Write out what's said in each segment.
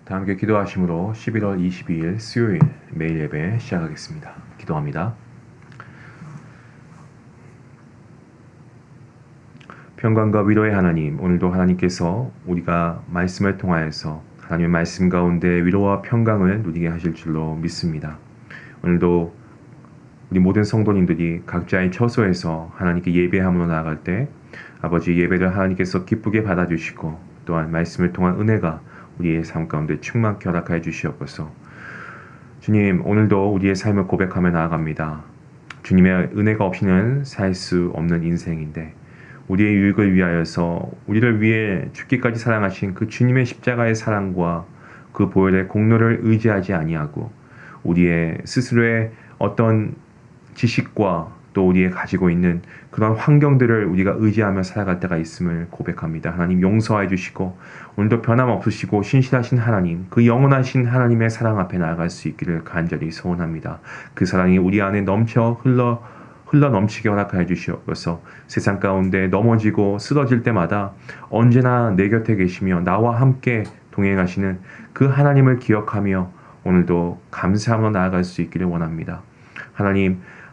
다 함께 기도하심으로 11월 22일 수요일 매일 예배 시작하겠습니다. 기도합니다. 평강과 위로의 하나님, 오늘도 하나님께서 우리가 말씀을 통하여서 하나님의 말씀 가운데 위로와 평강을 누리게 하실 줄로 믿습니다. 오늘도 우리 모든 성도님들이 각자의 처소에서 하나님께 예배함으로 나아갈 때 아버지 예배를 하나님께서 기쁘게 받아주시고 또한 말씀을 통한 은혜가 우리의 삶 가운데 충만케 허락하여 주시옵소서. 주님, 오늘도 우리의 삶을 고백하며 나아갑니다. 주님의 은혜가 없이는 살 수 없는 인생인데 우리의 유익을 위하여서 우리를 위해 죽기까지 사랑하신 그 주님의 십자가의 사랑과 그 보혈의 공로를 의지하지 아니하고 우리의 스스로의 어떤 지식과 또 우리의 가지고 있는 그런 환경들을 우리가 의지하며 살아갈 때가 있음을 고백합니다. 하나님 용서해 주시고 오늘도 변함없으시고 신실하신 하나님, 그 영원하신 하나님의 사랑 앞에 나아갈 수 있기를 간절히 소원합니다. 그 사랑이 우리 안에 넘쳐 흘러 넘치게 허락하여 주시옵소서. 세상 가운데 넘어지고 쓰러질 때마다 언제나 내 곁에 계시며 나와 함께 동행하시는 그 하나님을 기억하며 오늘도 감사하며 나아갈 수 있기를 원합니다.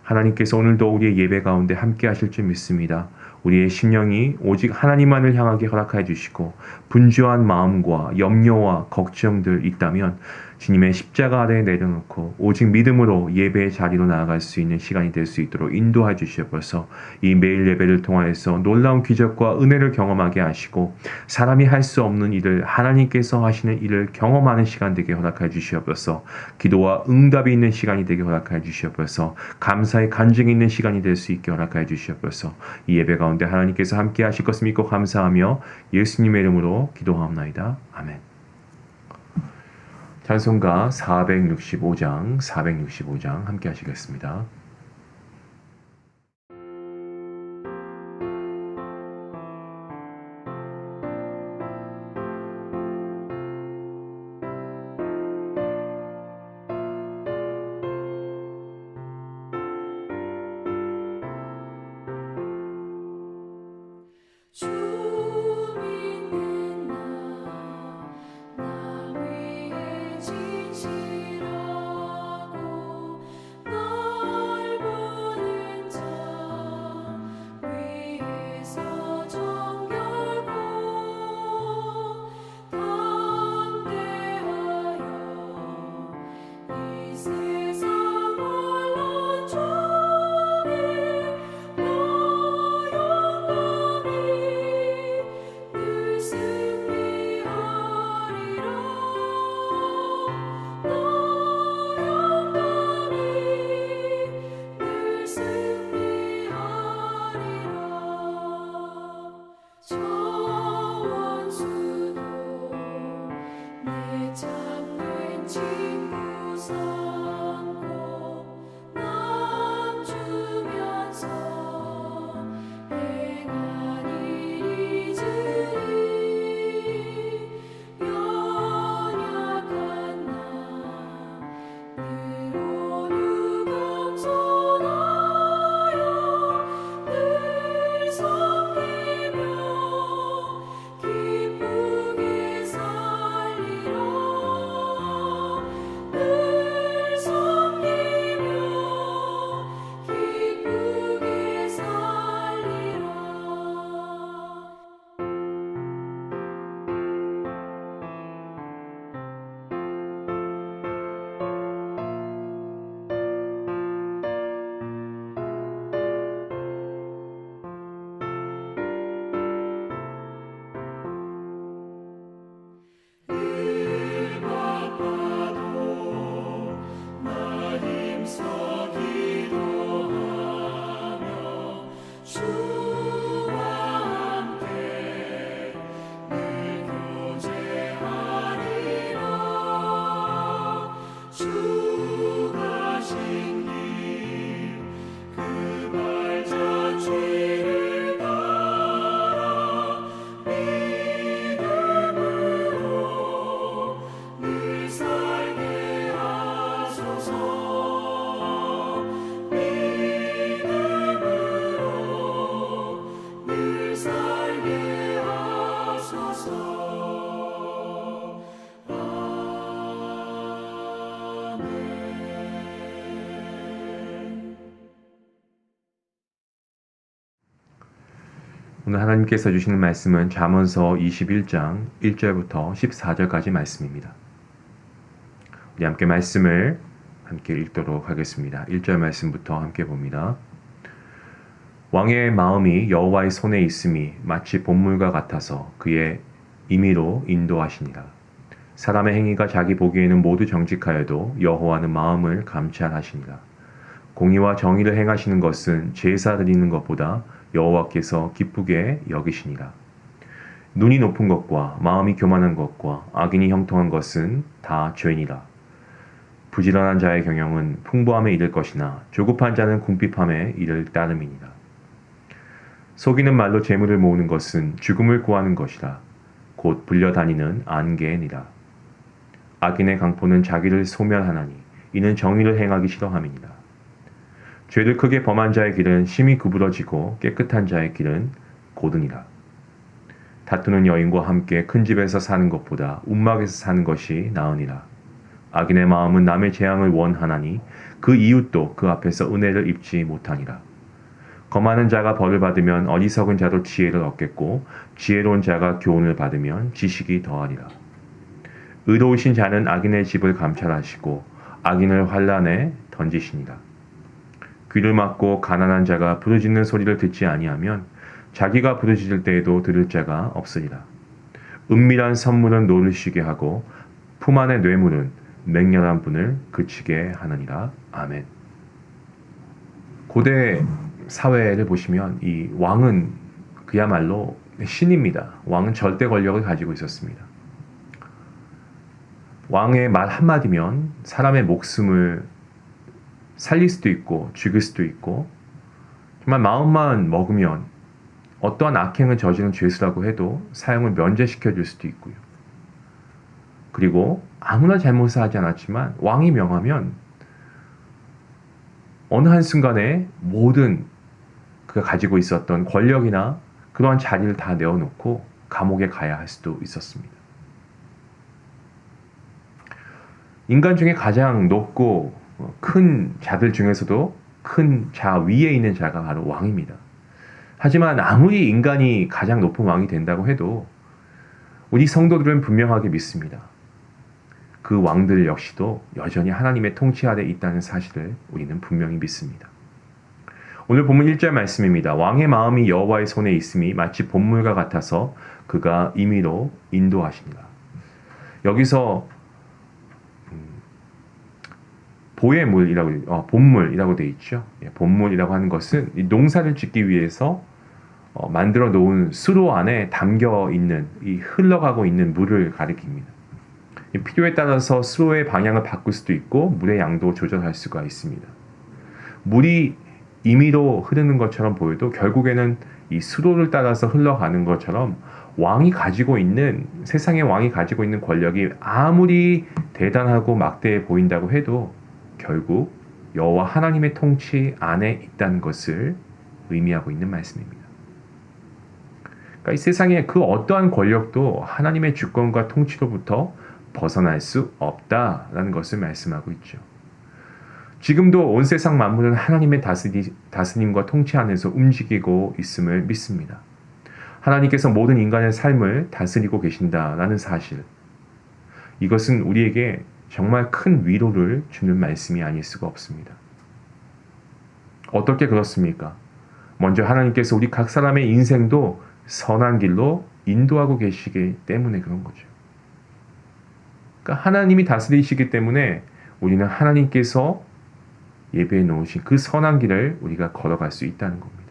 하나님께서 오늘도 우리의 예배 가운데 함께 하실 줄 믿습니다. 우리의 심령이 오직 하나님만을 향하게 허락하여 주시고 분주한 마음과 염려와 걱정들 있다면 주님의 십자가 아래에 내려놓고 오직 믿음으로 예배의 자리로 나아갈 수 있는 시간이 될 수 있도록 인도해 주시옵소서. 이 매일 예배를 통하여서 놀라운 기적과 은혜를 경험하게 하시고 사람이 할 수 없는 일을 하나님께서 하시는 일을 경험하는 시간 되게 허락하여 주시옵소서. 기도와 응답이 있는 시간이 되게 허락하여 주시옵소서. 감사의 간증이 있는 시간이 될 수 있게 허락하여 주시옵소서. 이 예배 가운데 하나님께서 함께 하실 것을 믿고 감사하며 예수님의 이름으로 기도하옵나이다. 아멘. 찬송가 465장 함께 하시겠습니다. 진실하고 너 오늘 하나님께서 주시는 말씀은 잠언서 21장 1절부터 14절까지 말씀입니다. 우리 함께 말씀을 함께 읽도록 하겠습니다. 1절 말씀부터 함께 봅니다. 왕의 마음이 여호와의 손에 있음이 마치 봇물과 같아서 그의 임의로 인도하시니라. 사람의 행위가 자기 보기에는 모두 정직하여도 여호와는 마음을 감찰하시니라. 공의와 정의를 행하시는 것은 제사 드리는 것보다 여호와께서 기쁘게 여기시니라. 눈이 높은 것과 마음이 교만한 것과 악인이 형통한 것은 다 죄니라. 부지런한 자의 경영은 풍부함에 이를 것이나 조급한 자는 궁핍함에 이를 따름이니라. 속이는 말로 재물을 모으는 것은 죽음을 구하는 것이라. 곧 불려다니는 안개니라. 악인의 강포는 자기를 소멸하나니 이는 정의를 행하기 싫어함이니라. 죄를 크게 범한 자의 길은 심히 구부러지고 깨끗한 자의 길은 고드니라. 다투는 여인과 함께 큰 집에서 사는 것보다 움막에서 사는 것이 나으니라. 악인의 마음은 남의 재앙을 원하나니 그 이웃도 그 앞에서 은혜를 입지 못하니라. 거만한 자가 벌을 받으면 어리석은 자도 지혜를 얻겠고 지혜로운 자가 교훈을 받으면 지식이 더하리라. 의로우신 자는 악인의 집을 감찰하시고 악인을 환란에 던지시니라. 귀를 막고 가난한 자가 부르짖는 소리를 듣지 아니하면 자기가 부르짖을 때에도 들을 자가 없으리라. 은밀한 선물은 노를 쉬게 하고 품 안의 뇌물은 맹렬한 분을 그치게 하느니라. 아멘. 고대 사회를 보시면 이 왕은 그야말로 신입니다. 왕은 절대 권력을 가지고 있었습니다. 왕의 말 한마디면 사람의 목숨을 살릴 수도 있고 죽일 수도 있고, 정말 마음만 먹으면 어떠한 악행을 저지른 죄수라고 해도 사형을 면제시켜 줄 수도 있고요. 그리고 아무나 잘못을 하지 않았지만 왕이 명하면 어느 한순간에 모든 그가 가지고 있었던 권력이나 그러한 자리를 다 내어놓고 감옥에 가야 할 수도 있었습니다. 인간 중에 가장 높고 큰 자들 중에서도 큰 자 위에 있는 자가 바로 왕입니다. 하지만 아무리 인간이 가장 높은 왕이 된다고 해도 우리 성도들은 분명하게 믿습니다. 그 왕들 역시도 여전히 하나님의 통치 아래 있다는 사실을 우리는 분명히 믿습니다. 오늘 본문 1절 말씀입니다. 왕의 마음이 여호와의 손에 있음이 마치 봇물과 같아서 그가 임의로 인도하시니라. 여기서 본물이라고 되어 있죠. 본물이라고 하는 것은 농사를 짓기 위해서 만들어 놓은 수로 안에 담겨 있는 이 흘러가고 있는 물을 가리킵니다. 필요에 따라서 수로의 방향을 바꿀 수도 있고 물의 양도 조절할 수가 있습니다. 물이 임의로 흐르는 것처럼 보여도 결국에는 이 수로를 따라서 흘러가는 것처럼 세상의 왕이 가지고 있는 권력이 아무리 대단하고 막대해 보인다고 해도 결국 여호와 하나님의 통치 안에 있다는 것을 의미하고 있는 말씀입니다. 그러니까 이 세상의 그 어떠한 권력도 하나님의 주권과 통치로부터 벗어날 수 없다라는 것을 말씀하고 있죠. 지금도 온 세상 만물은 하나님의 다스림과 통치 안에서 움직이고 있음을 믿습니다. 하나님께서 모든 인간의 삶을 다스리고 계신다라는 사실, 이것은 우리에게 정말 큰 위로를 주는 말씀이 아닐 수가 없습니다. 어떻게 그렇습니까? 먼저 하나님께서 우리 각 사람의 인생도 선한 길로 인도하고 계시기 때문에 그런 거죠. 그러니까 하나님이 다스리시기 때문에 우리는 하나님께서 예배해 놓으신 그 선한 길을 우리가 걸어갈 수 있다는 겁니다.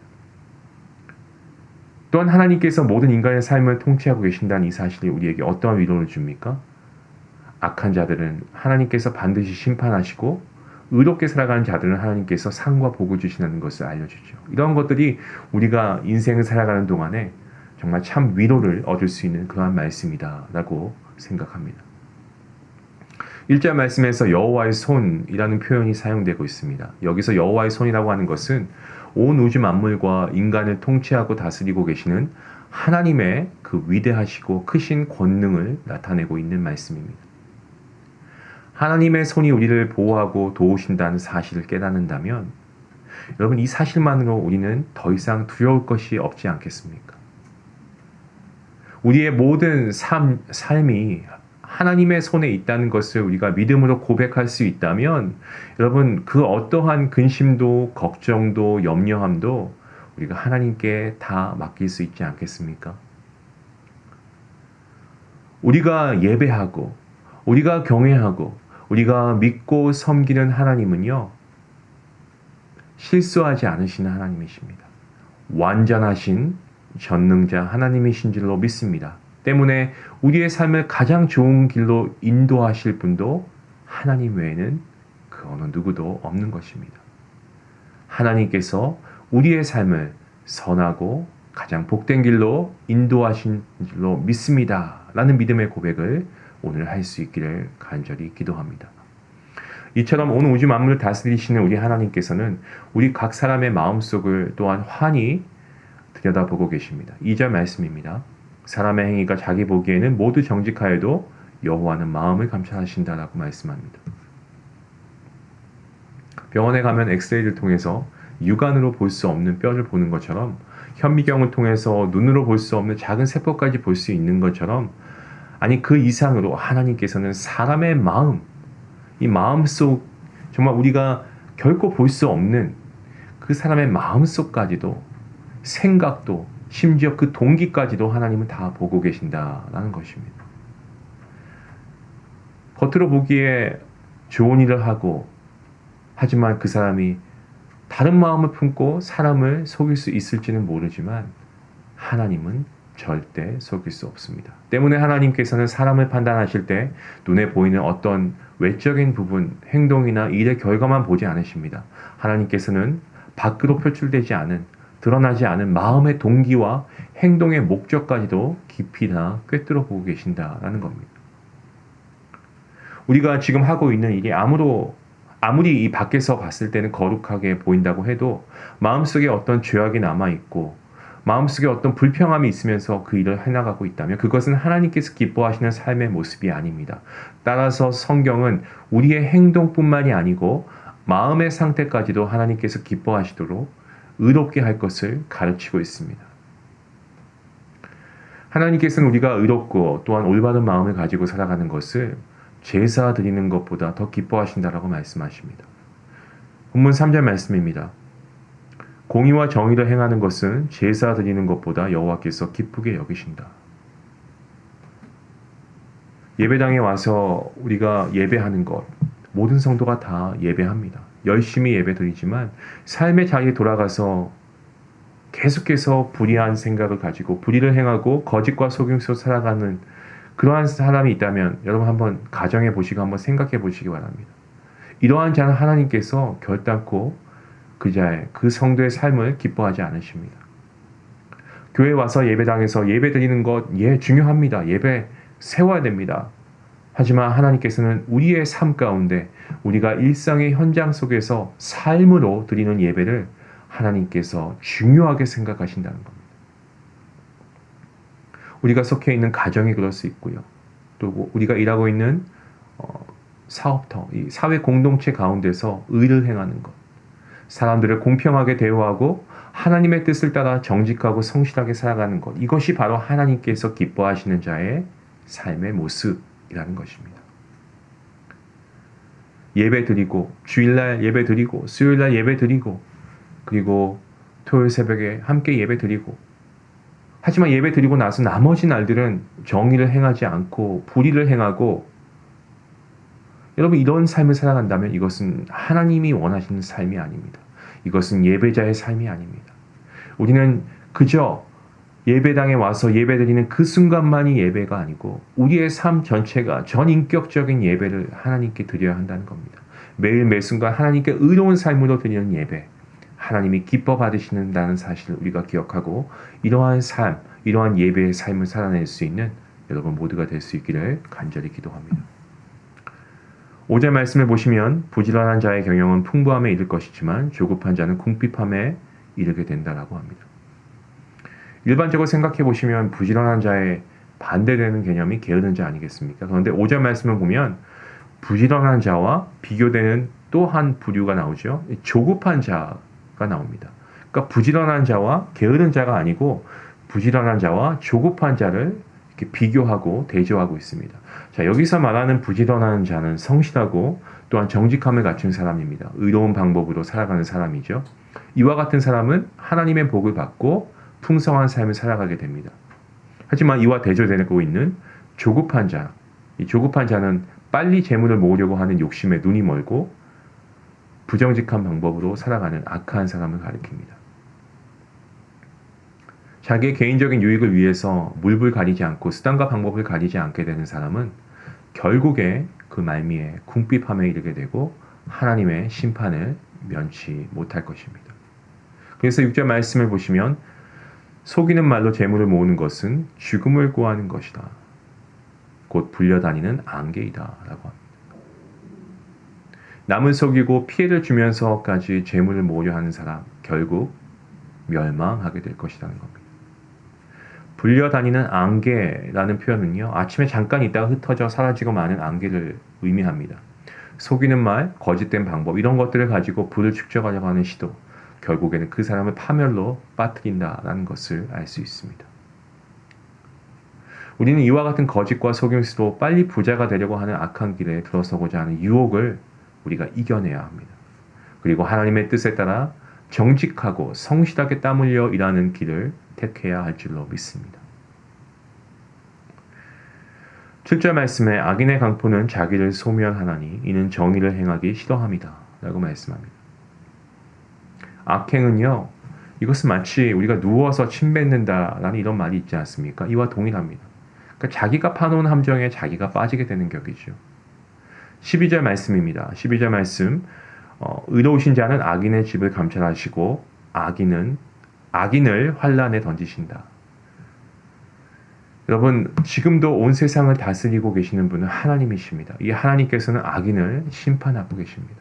또한 하나님께서 모든 인간의 삶을 통치하고 계신다는 이 사실이 우리에게 어떠한 위로를 줍니까? 악한 자들은 하나님께서 반드시 심판하시고 의롭게 살아가는 자들은 하나님께서 상과 복을 주시는 것을 알려주죠. 이런 것들이 우리가 인생을 살아가는 동안에 정말 참 위로를 얻을 수 있는 그러한 말씀이다라고 생각합니다. 1절 말씀에서 여호와의 손이라는 표현이 사용되고 있습니다. 여기서 여호와의 손이라고 하는 것은 온 우주 만물과 인간을 통치하고 다스리고 계시는 하나님의 그 위대하시고 크신 권능을 나타내고 있는 말씀입니다. 하나님의 손이 우리를 보호하고 도우신다는 사실을 깨닫는다면 여러분, 이 사실만으로 우리는 더 이상 두려울 것이 없지 않겠습니까? 우리의 모든 삶이 하나님의 손에 있다는 것을 우리가 믿음으로 고백할 수 있다면 여러분 그 어떠한 근심도 걱정도 염려함도 우리가 하나님께 다 맡길 수 있지 않겠습니까? 우리가 예배하고 우리가 경외하고 우리가 믿고 섬기는 하나님은요 실수하지 않으시는 하나님이십니다. 완전하신 전능자 하나님이신 줄로 믿습니다. 때문에 우리의 삶을 가장 좋은 길로 인도하실 분도 하나님 외에는 그 어느 누구도 없는 것입니다. 하나님께서 우리의 삶을 선하고 가장 복된 길로 인도하신 줄로 믿습니다. 라는 믿음의 고백을 오늘 할 수 있기를 간절히 기도합니다. 이처럼 온 우주 만물을 다스리시는 우리 하나님께서는 우리 각 사람의 마음속을 또한 환히 들여다보고 계십니다. 2절 말씀입니다. 사람의 행위가 자기 보기에는 모두 정직하여도 여호와는 마음을 감찰하신다라고 말씀합니다. 병원에 가면 엑스레이를 통해서 육안으로 볼 수 없는 뼈를 보는 것처럼 현미경을 통해서 눈으로 볼 수 없는 작은 세포까지 볼 수 있는 것처럼 아니 그 이상으로 하나님께서는 사람의 마음, 이 마음속 정말 우리가 결코 볼 수 없는 그 사람의 마음속까지도 생각도 심지어 그 동기까지도 하나님은 다 보고 계신다라는 것입니다. 겉으로 보기에 좋은 일을 하고 하지만 그 사람이 다른 마음을 품고 사람을 속일 수 있을지는 모르지만 하나님은 절대 속일 수 없습니다. 때문에 하나님께서는 사람을 판단하실 때 눈에 보이는 어떤 외적인 부분, 행동이나 일의 결과만 보지 않으십니다. 하나님께서는 밖으로 표출되지 않은, 드러나지 않은 마음의 동기와 행동의 목적까지도 깊이 다 꿰뚫어 보고 계신다라는 겁니다. 우리가 지금 하고 있는 일이 아무리 이 밖에서 봤을 때는 거룩하게 보인다고 해도 마음속에 어떤 죄악이 남아있고 마음속에 어떤 불평함이 있으면서 그 일을 해나가고 있다면 그것은 하나님께서 기뻐하시는 삶의 모습이 아닙니다. 따라서 성경은 우리의 행동뿐만이 아니고 마음의 상태까지도 하나님께서 기뻐하시도록 의롭게 할 것을 가르치고 있습니다. 하나님께서는 우리가 의롭고 또한 올바른 마음을 가지고 살아가는 것을 제사 드리는 것보다 더 기뻐하신다라고 말씀하십니다. 본문 3절 말씀입니다. 공의와 정의를 행하는 것은 제사 드리는 것보다 여호와께서 기쁘게 여기신다. 예배당에 와서 우리가 예배하는 것, 모든 성도가 다 예배합니다. 열심히 예배 드리지만 삶의 자리에 돌아가서 계속해서 불의한 생각을 가지고 불의를 행하고 거짓과 속임 속에서 살아가는 그러한 사람이 있다면 여러분 한번 가정해 보시고 한번 생각해 보시기 바랍니다. 이러한 자는 하나님께서 결단코 그 성도의 삶을 기뻐하지 않으십니다. 교회 와서 예배당에서 예배 드리는 것, 중요합니다. 예배 세워야 됩니다. 하지만 하나님께서는 우리의 삶 가운데 우리가 일상의 현장 속에서 삶으로 드리는 예배를 하나님께서 중요하게 생각하신다는 겁니다. 우리가 속해 있는 가정이 그럴 수 있고요. 또 우리가 일하고 있는 사업터, 이 사회 공동체 가운데서 의를 행하는 것. 사람들을 공평하게 대우하고 하나님의 뜻을 따라 정직하고 성실하게 살아가는 것. 이것이 바로 하나님께서 기뻐하시는 자의 삶의 모습이라는 것입니다. 예배 드리고 주일날 예배 드리고 수요일날 예배 드리고 그리고 토요일 새벽에 함께 예배 드리고 하지만 예배 드리고 나서 나머지 날들은 정의를 행하지 않고 불의를 행하고 여러분 이런 삶을 살아간다면 이것은 하나님이 원하시는 삶이 아닙니다. 이것은 예배자의 삶이 아닙니다. 우리는 그저 예배당에 와서 예배드리는 그 순간만이 예배가 아니고 우리의 삶 전체가 전인격적인 예배를 하나님께 드려야 한다는 겁니다. 매일 매순간 하나님께 의로운 삶으로 드리는 예배, 하나님이 기뻐 받으시는다는 사실을 우리가 기억하고 이러한 삶, 이러한 예배의 삶을 살아낼 수 있는 여러분 모두가 될 수 있기를 간절히 기도합니다. 5절 말씀을 보시면 부지런한 자의 경영은 풍부함에 이를 것이지만 조급한 자는 궁핍함에 이르게 된다라고 합니다. 일반적으로 생각해 보시면 부지런한 자의 반대되는 개념이 게으른 자 아니겠습니까? 그런데 5절 말씀을 보면 부지런한 자와 비교되는 또 한 부류가 나오죠. 조급한 자가 나옵니다. 그러니까 부지런한 자와 게으른 자가 아니고 부지런한 자와 조급한 자를 이렇게 비교하고 대조하고 있습니다. 자, 여기서 말하는 부지런한 자는 성실하고 또한 정직함을 갖춘 사람입니다. 의로운 방법으로 살아가는 사람이죠. 이와 같은 사람은 하나님의 복을 받고 풍성한 삶을 살아가게 됩니다. 하지만 이와 대조되고 있는 조급한 자, 이 조급한 자는 빨리 재물을 모으려고 하는 욕심에 눈이 멀고 부정직한 방법으로 살아가는 악한 사람을 가리킵니다. 자기의 개인적인 유익을 위해서 물불 가리지 않고 수단과 방법을 가리지 않게 되는 사람은 결국에 그 말미에 궁핍함에 이르게 되고 하나님의 심판을 면치 못할 것입니다. 그래서 6절 말씀을 보시면 속이는 말로 재물을 모으는 것은 죽음을 구하는 것이다. 곧 불려다니는 안개이다 라고 합니다. 남을 속이고 피해를 주면서까지 재물을 모으려 하는 사람 결국 멸망하게 될 것이라는 겁니다. 불려다니는 안개라는 표현은요, 아침에 잠깐 있다가 흩어져 사라지고 마는 안개를 의미합니다. 속이는 말, 거짓된 방법 이런 것들을 가지고 부를 축적하려고 하는 시도, 결국에는 그 사람을 파멸로 빠뜨린다라는 것을 알 수 있습니다. 우리는 이와 같은 거짓과 속임수로 빨리 부자가 되려고 하는 악한 길에 들어서고자 하는 유혹을 우리가 이겨내야 합니다. 그리고 하나님의 뜻에 따라 정직하고 성실하게 땀 흘려 일하는 길을 택해야 할 줄로 믿습니다. 7절 말씀에 악인의 강포는 자기를 소멸하나니 이는 정의를 행하기 싫어함이다 라고 말씀합니다. 악행은요, 이것은 마치 우리가 누워서 침 뱉는다라는 이런 말이 있지 않습니까? 이와 동일합니다. 그러니까 자기가 파놓은 함정에 자기가 빠지게 되는 격이죠. 12절 말씀입니다. 12절 말씀, 의로우신 자는 악인의 집을 감찰하시고 악인을 환란에 던지신다. 여러분, 지금도 온 세상을 다스리고 계시는 분은 하나님이십니다. 이 하나님께서는 악인을 심판하고 계십니다.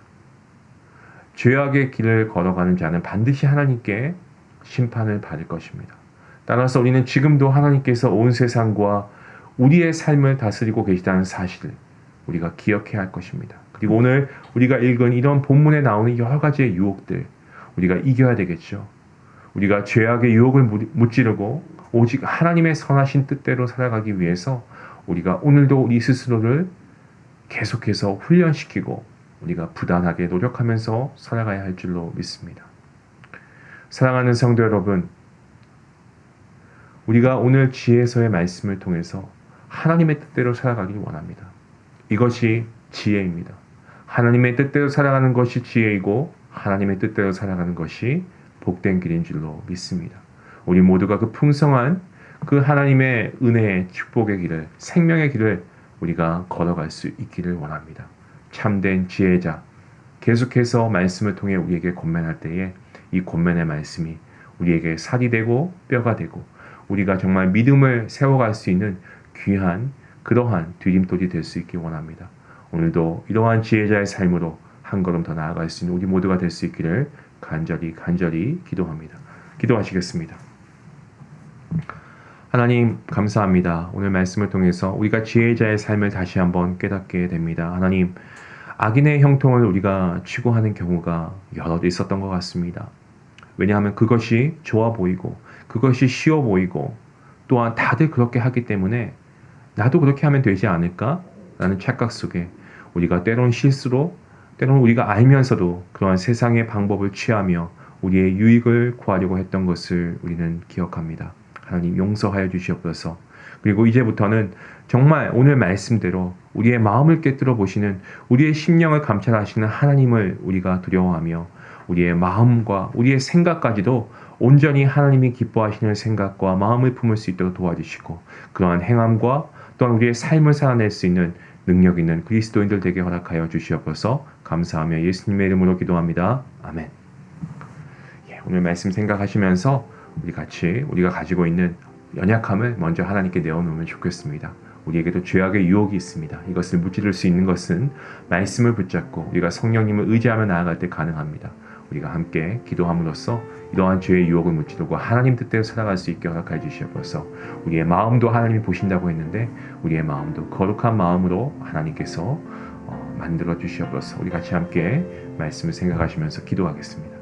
죄악의 길을 걸어가는 자는 반드시 하나님께 심판을 받을 것입니다. 따라서 우리는 지금도 하나님께서 온 세상과 우리의 삶을 다스리고 계시다는 사실을 우리가 기억해야 할 것입니다. 그리고 오늘 우리가 읽은 이런 본문에 나오는 여러 가지의 유혹들 우리가 이겨야 되겠죠. 우리가 죄악의 유혹을 무찌르고 오직 하나님의 선하신 뜻대로 살아가기 위해서 우리가 오늘도 우리 스스로를 계속해서 훈련시키고 우리가 부단하게 노력하면서 살아가야 할 줄로 믿습니다. 사랑하는 성도 여러분, 우리가 오늘 지혜서의 말씀을 통해서 하나님의 뜻대로 살아가길 원합니다. 이것이 지혜입니다. 하나님의 뜻대로 살아가는 것이 지혜이고 하나님의 뜻대로 살아가는 것이 복된 길인 줄로 믿습니다. 우리 모두가 그 풍성한 그 하나님의 은혜의 축복의 길을, 생명의 길을 우리가 걸어갈 수 있기를 원합니다. 참된 지혜자, 계속해서 말씀을 통해 우리에게 권면할 때에 이 권면의 말씀이 우리에게 살이 되고 뼈가 되고 우리가 정말 믿음을 세워갈 수 있는 귀한 그러한 디딤돌이 될 수 있기 원합니다. 오늘도 이러한 지혜자의 삶으로 한 걸음 더 나아갈 수 있는 우리 모두가 될 수 있기를 간절히 기도합니다. 기도하시겠습니다. 하나님 감사합니다. 오늘 말씀을 통해서 우리가 지혜자의 삶을 다시 한번 깨닫게 됩니다. 하나님, 악인의 형통을 우리가 추구하는 경우가 여러 있었던 것 같습니다. 왜냐하면 그것이 좋아 보이고 그것이 쉬워 보이고 또한 다들 그렇게 하기 때문에 나도 그렇게 하면 되지 않을까? 라는 착각 속에 우리가 때로는 실수로 때로는 우리가 알면서도 그러한 세상의 방법을 취하며 우리의 유익을 구하려고 했던 것을 우리는 기억합니다. 하나님 용서하여 주시옵소서. 그리고 이제부터는 정말 오늘 말씀대로 우리의 마음을 깨뜨려 보시는 우리의 심령을 감찰하시는 하나님을 우리가 두려워하며 우리의 마음과 우리의 생각까지도 온전히 하나님이 기뻐하시는 생각과 마음을 품을 수 있도록 도와주시고 그러한 행함과 또한 우리의 삶을 살아낼 수 있는 능력 있는 그리스도인들 되게 허락하여 주시옵소서. 감사하며 예수님의 이름으로 기도합니다. 아멘. 오늘 말씀 생각하시면서 우리가 가지고 있는 연약함을 먼저 하나님께 내어놓으면 좋겠습니다. 우리에게도 죄악의 유혹이 있습니다. 이것을 무찌를 수 있는 것은 말씀을 붙잡고 우리가 성령님을 의지하며 나아갈 때 가능합니다. 우리가 함께 기도함으로써 이러한 죄의 유혹을 무찌르고 하나님 뜻대로 살아갈 수 있게 허락해 주시옵소서. 우리의 마음도 하나님이 보신다고 했는데 우리의 마음도 거룩한 마음으로 하나님께서 만들어 주시옵소서. 우리 같이 함께 말씀을 생각하시면서 기도하겠습니다.